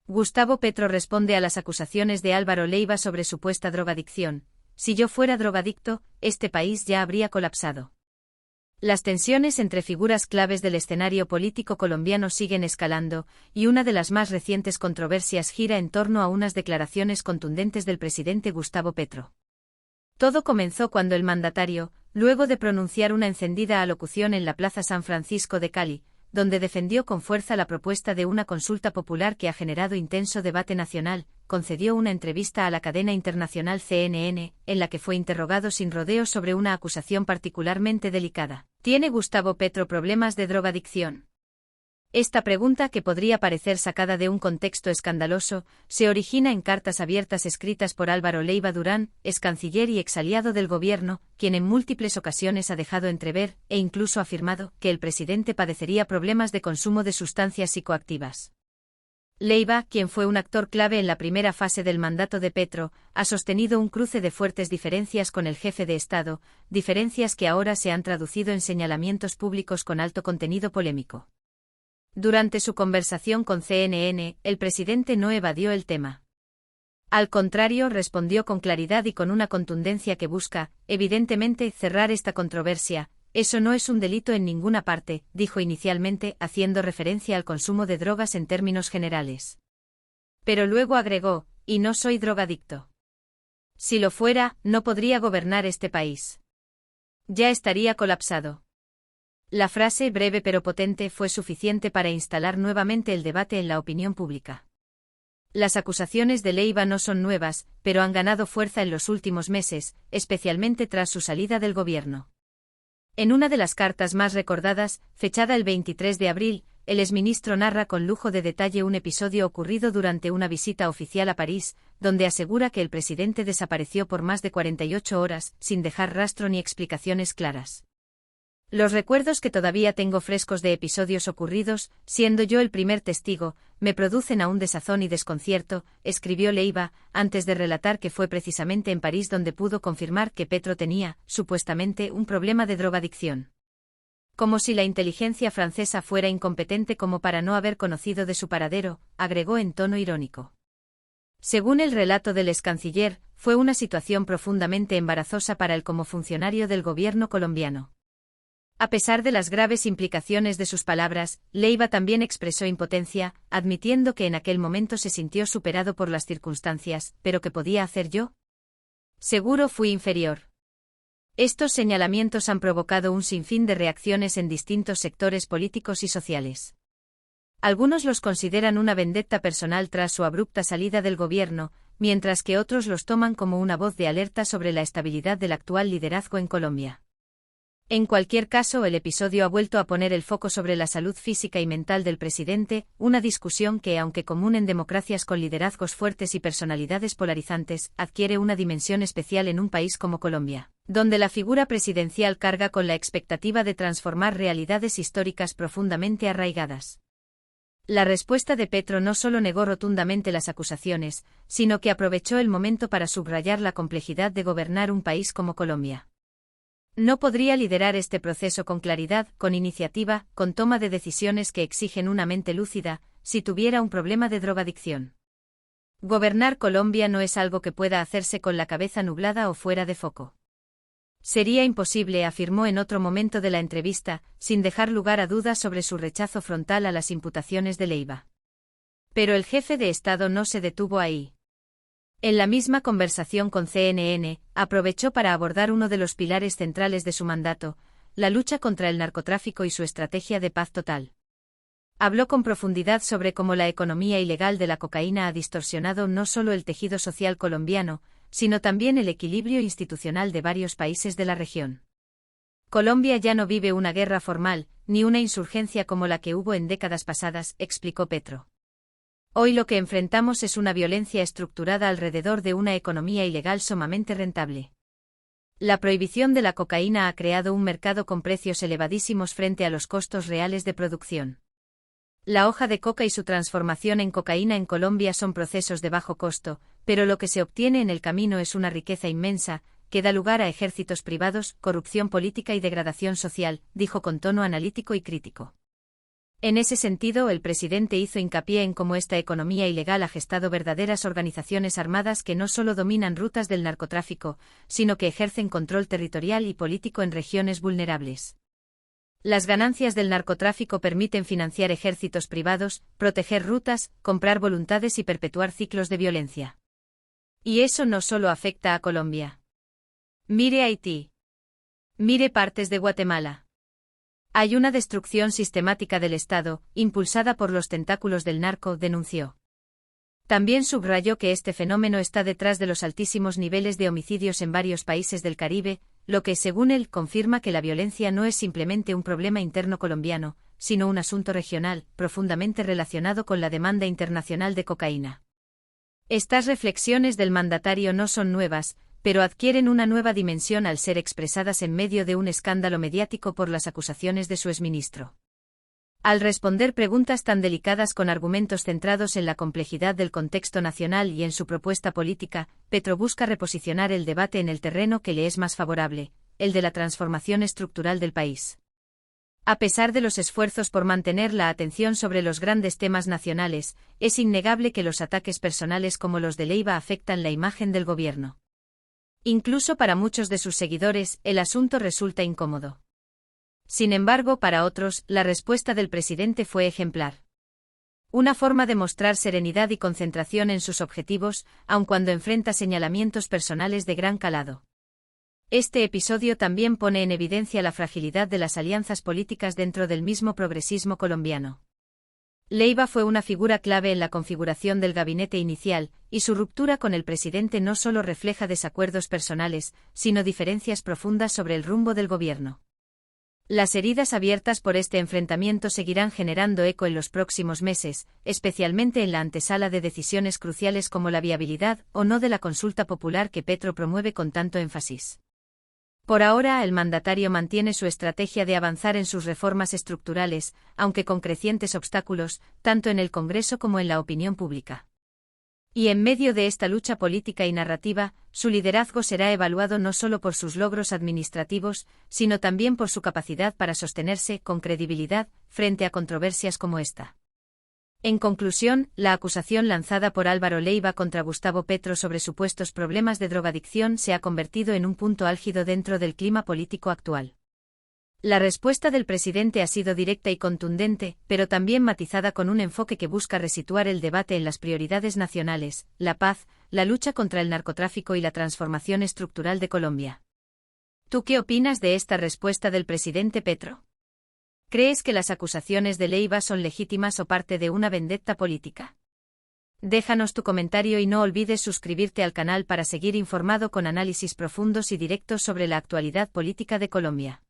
Gustavo Petro responde a las acusaciones de Álvaro Leiva sobre supuesta drogadicción. Si yo fuera drogadicto, este país ya habría colapsado. Las tensiones entre figuras claves del escenario político colombiano siguen escalando, y una de las más recientes controversias gira en torno a unas declaraciones contundentes del presidente Gustavo Petro. Todo comenzó cuando el mandatario, luego de pronunciar una encendida alocución en la Plaza San Francisco de Cali, donde defendió con fuerza la propuesta de una consulta popular que ha generado intenso debate nacional, concedió una entrevista a la cadena internacional CNN, en la que fue interrogado sin rodeos sobre una acusación particularmente delicada. ¿Tiene Gustavo Petro problemas de drogadicción? Esta pregunta, que podría parecer sacada de un contexto escandaloso, se origina en cartas abiertas escritas por Álvaro Leiva Durán, ex canciller y exaliado del gobierno, quien en múltiples ocasiones ha dejado entrever, e incluso afirmado, que el presidente padecería problemas de consumo de sustancias psicoactivas. Leiva, quien fue un actor clave en la primera fase del mandato de Petro, ha sostenido un cruce de fuertes diferencias con el jefe de Estado, diferencias que ahora se han traducido en señalamientos públicos con alto contenido polémico. Durante su conversación con CNN, el presidente no evadió el tema. Al contrario, respondió con claridad y con una contundencia que busca, evidentemente, cerrar esta controversia. Eso no es un delito en ninguna parte, dijo inicialmente, haciendo referencia al consumo de drogas en términos generales. Pero luego agregó, y no soy drogadicto. Si lo fuera, no podría gobernar este país. Ya estaría colapsado. La frase, breve pero potente, fue suficiente para instalar nuevamente el debate en la opinión pública. Las acusaciones de Leiva no son nuevas, pero han ganado fuerza en los últimos meses, especialmente tras su salida del gobierno. En una de las cartas más recordadas, fechada el 23 de abril, el exministro narra con lujo de detalle un episodio ocurrido durante una visita oficial a París, donde asegura que el presidente desapareció por más de 48 horas, sin dejar rastro ni explicaciones claras. Los recuerdos que todavía tengo frescos de episodios ocurridos, siendo yo el primer testigo, me producen aún desazón y desconcierto, escribió Leiva, antes de relatar que fue precisamente en París donde pudo confirmar que Petro tenía, supuestamente, un problema de drogadicción. Como si la inteligencia francesa fuera incompetente como para no haber conocido de su paradero, agregó en tono irónico. Según el relato del excanciller, fue una situación profundamente embarazosa para él como funcionario del gobierno colombiano. A pesar de las graves implicaciones de sus palabras, Leiva también expresó impotencia, admitiendo que en aquel momento se sintió superado por las circunstancias, pero ¿qué podía hacer yo? Seguro fui inferior. Estos señalamientos han provocado un sinfín de reacciones en distintos sectores políticos y sociales. Algunos los consideran una vendetta personal tras su abrupta salida del gobierno, mientras que otros los toman como una voz de alerta sobre la estabilidad del actual liderazgo en Colombia. En cualquier caso, el episodio ha vuelto a poner el foco sobre la salud física y mental del presidente, una discusión que, aunque común en democracias con liderazgos fuertes y personalidades polarizantes, adquiere una dimensión especial en un país como Colombia, donde la figura presidencial carga con la expectativa de transformar realidades históricas profundamente arraigadas. La respuesta de Petro no solo negó rotundamente las acusaciones, sino que aprovechó el momento para subrayar la complejidad de gobernar un país como Colombia. No podría liderar este proceso con claridad, con iniciativa, con toma de decisiones que exigen una mente lúcida, si tuviera un problema de drogadicción. Gobernar Colombia no es algo que pueda hacerse con la cabeza nublada o fuera de foco. Sería imposible, afirmó en otro momento de la entrevista, sin dejar lugar a dudas sobre su rechazo frontal a las imputaciones de Leiva. Pero el jefe de Estado no se detuvo ahí. En la misma conversación con CNN, aprovechó para abordar uno de los pilares centrales de su mandato, la lucha contra el narcotráfico y su estrategia de paz total. Habló con profundidad sobre cómo la economía ilegal de la cocaína ha distorsionado no solo el tejido social colombiano, sino también el equilibrio institucional de varios países de la región. Colombia ya no vive una guerra formal, ni una insurgencia como la que hubo en décadas pasadas, explicó Petro. Hoy lo que enfrentamos es una violencia estructurada alrededor de una economía ilegal sumamente rentable. La prohibición de la cocaína ha creado un mercado con precios elevadísimos frente a los costos reales de producción. La hoja de coca y su transformación en cocaína en Colombia son procesos de bajo costo, pero lo que se obtiene en el camino es una riqueza inmensa, que da lugar a ejércitos privados, corrupción política y degradación social, dijo con tono analítico y crítico. En ese sentido, el presidente hizo hincapié en cómo esta economía ilegal ha gestado verdaderas organizaciones armadas que no solo dominan rutas del narcotráfico, sino que ejercen control territorial y político en regiones vulnerables. Las ganancias del narcotráfico permiten financiar ejércitos privados, proteger rutas, comprar voluntades y perpetuar ciclos de violencia. Y eso no solo afecta a Colombia. Mire Haití. Mire partes de Guatemala. Hay una destrucción sistemática del Estado, impulsada por los tentáculos del narco, denunció. También subrayó que este fenómeno está detrás de los altísimos niveles de homicidios en varios países del Caribe, lo que, según él, confirma que la violencia no es simplemente un problema interno colombiano, sino un asunto regional, profundamente relacionado con la demanda internacional de cocaína. Estas reflexiones del mandatario no son nuevas, pero adquieren una nueva dimensión al ser expresadas en medio de un escándalo mediático por las acusaciones de su exministro. Al responder preguntas tan delicadas con argumentos centrados en la complejidad del contexto nacional y en su propuesta política, Petro busca reposicionar el debate en el terreno que le es más favorable, el de la transformación estructural del país. A pesar de los esfuerzos por mantener la atención sobre los grandes temas nacionales, es innegable que los ataques personales como los de Leiva afectan la imagen del gobierno. Incluso para muchos de sus seguidores, el asunto resulta incómodo. Sin embargo, para otros, la respuesta del presidente fue ejemplar. Una forma de mostrar serenidad y concentración en sus objetivos, aun cuando enfrenta señalamientos personales de gran calado. Este episodio también pone en evidencia la fragilidad de las alianzas políticas dentro del mismo progresismo colombiano. Leiva fue una figura clave en la configuración del gabinete inicial, y su ruptura con el presidente no solo refleja desacuerdos personales, sino diferencias profundas sobre el rumbo del gobierno. Las heridas abiertas por este enfrentamiento seguirán generando eco en los próximos meses, especialmente en la antesala de decisiones cruciales como la viabilidad o no de la consulta popular que Petro promueve con tanto énfasis. Por ahora, el mandatario mantiene su estrategia de avanzar en sus reformas estructurales, aunque con crecientes obstáculos, tanto en el Congreso como en la opinión pública. Y en medio de esta lucha política y narrativa, su liderazgo será evaluado no solo por sus logros administrativos, sino también por su capacidad para sostenerse con credibilidad frente a controversias como esta. En conclusión, la acusación lanzada por Álvaro Leiva contra Gustavo Petro sobre supuestos problemas de drogadicción se ha convertido en un punto álgido dentro del clima político actual. La respuesta del presidente ha sido directa y contundente, pero también matizada con un enfoque que busca resituar el debate en las prioridades nacionales, la paz, la lucha contra el narcotráfico y la transformación estructural de Colombia. ¿Tú qué opinas de esta respuesta del presidente Petro? ¿Crees que las acusaciones de Leiva son legítimas o parte de una vendetta política? Déjanos tu comentario y no olvides suscribirte al canal para seguir informado con análisis profundos y directos sobre la actualidad política de Colombia.